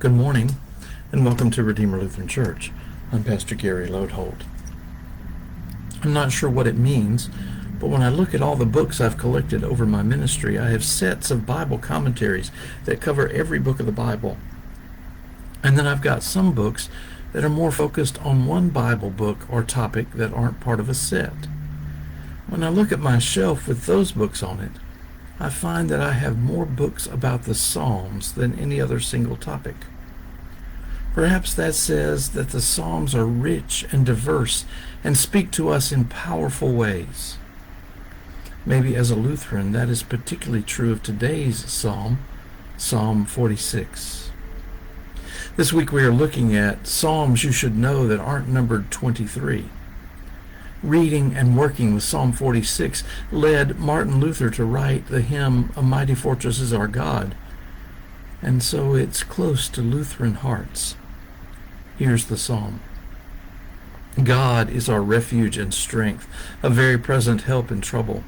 Good morning, and welcome to Redeemer Lutheran Church. I'm Pastor Gary Lodeholt. I'm not sure what it means, but when I look at all the books I've collected over my ministry, I have sets of Bible commentaries that cover every book of the Bible. And then I've got some books that are more focused on one Bible book or topic that aren't part of a set. When I look at my shelf with those books on it, I find that I have more books about the Psalms than any other single topic. Perhaps that says that the Psalms are rich and diverse and speak to us in powerful ways. Maybe as a Lutheran, that is particularly true of today's Psalm, Psalm 46. This week we are looking at Psalms you should know that aren't numbered 23. Reading and working with Psalm 46 led Martin Luther to write the hymn, "A Mighty Fortress is Our God," and so it's close to Lutheran hearts. Here's the psalm. God is our refuge and strength, a very present help in trouble.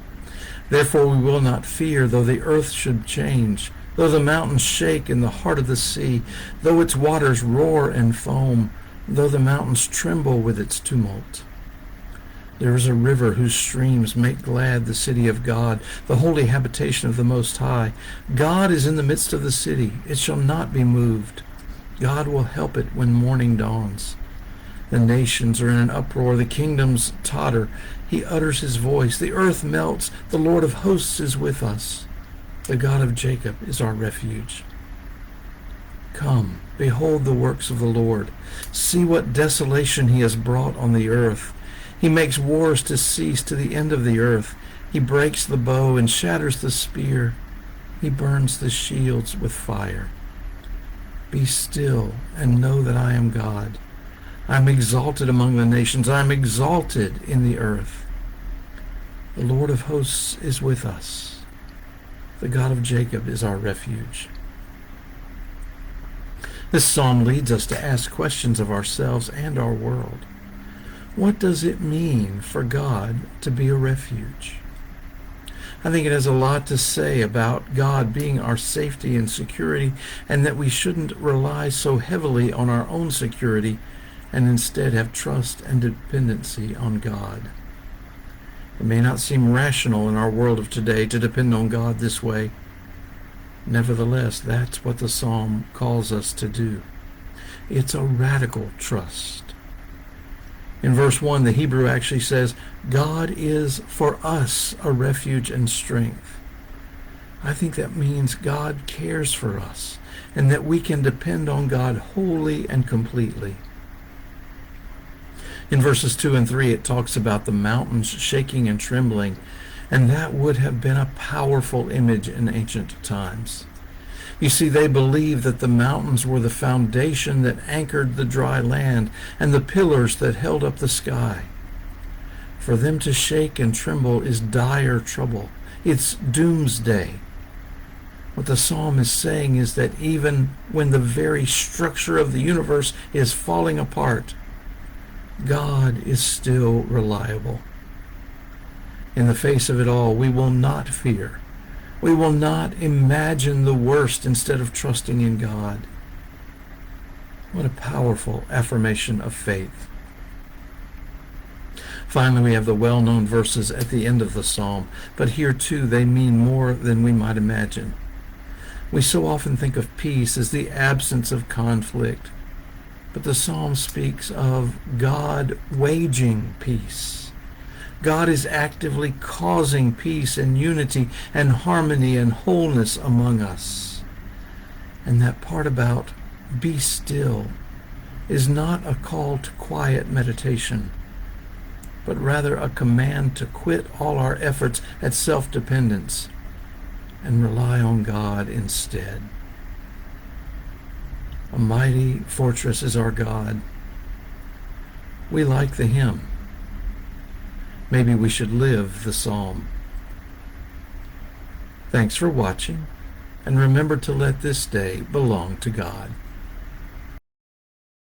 Therefore we will not fear, though the earth should change, though the mountains shake in the heart of the sea, though its waters roar and foam, though the mountains tremble with its tumult. There is a river whose streams make glad the city of God, the holy habitation of the Most High. God is in the midst of the city. It shall not be moved. God will help it when morning dawns. The nations are in an uproar. The kingdoms totter. He utters his voice. The earth melts. The Lord of hosts is with us. The God of Jacob is our refuge. Come, behold the works of the Lord. See what desolation he has brought on the earth. He makes wars to cease to the end of the earth. He breaks the bow and shatters the spear. He burns the shields with fire. Be still and know that I am God. I am exalted among the nations. I am exalted in the earth. The Lord of hosts is with us. The God of Jacob is our refuge. This psalm leads us to ask questions of ourselves and our world. What does it mean for God to be a refuge? I think it has a lot to say about God being our safety and security, and that we shouldn't rely so heavily on our own security and instead have trust and dependency on God. It may not seem rational in our world of today to depend on God this way. Nevertheless, that's what the psalm calls us to do. It's a radical trust. In verse 1, the Hebrew actually says, God is for us a refuge and strength. I think that means God cares for us and that we can depend on God wholly and completely. In verses 2 and 3, it talks about the mountains shaking and trembling, and that would have been a powerful image in ancient times. You see, they believed that the mountains were the foundation that anchored the dry land and the pillars that held up the sky. For them to shake and tremble is dire trouble. It's doomsday. What the psalm is saying is that even when the very structure of the universe is falling apart, God is still reliable. In the face of it all, we will not fear. We will not imagine the worst instead of trusting in God. What a powerful affirmation of faith. Finally, we have the well-known verses at the end of the psalm, but here too they mean more than we might imagine. We so often think of peace as the absence of conflict, but the psalm speaks of God waging peace. God is actively causing peace and unity and harmony and wholeness among us. And that part about be still is not a call to quiet meditation, but rather a command to quit all our efforts at self-dependence and rely on God instead. A mighty fortress is our God. We like the hymn. Maybe we should live the psalm. Thanks for watching, and remember to let this day belong to God.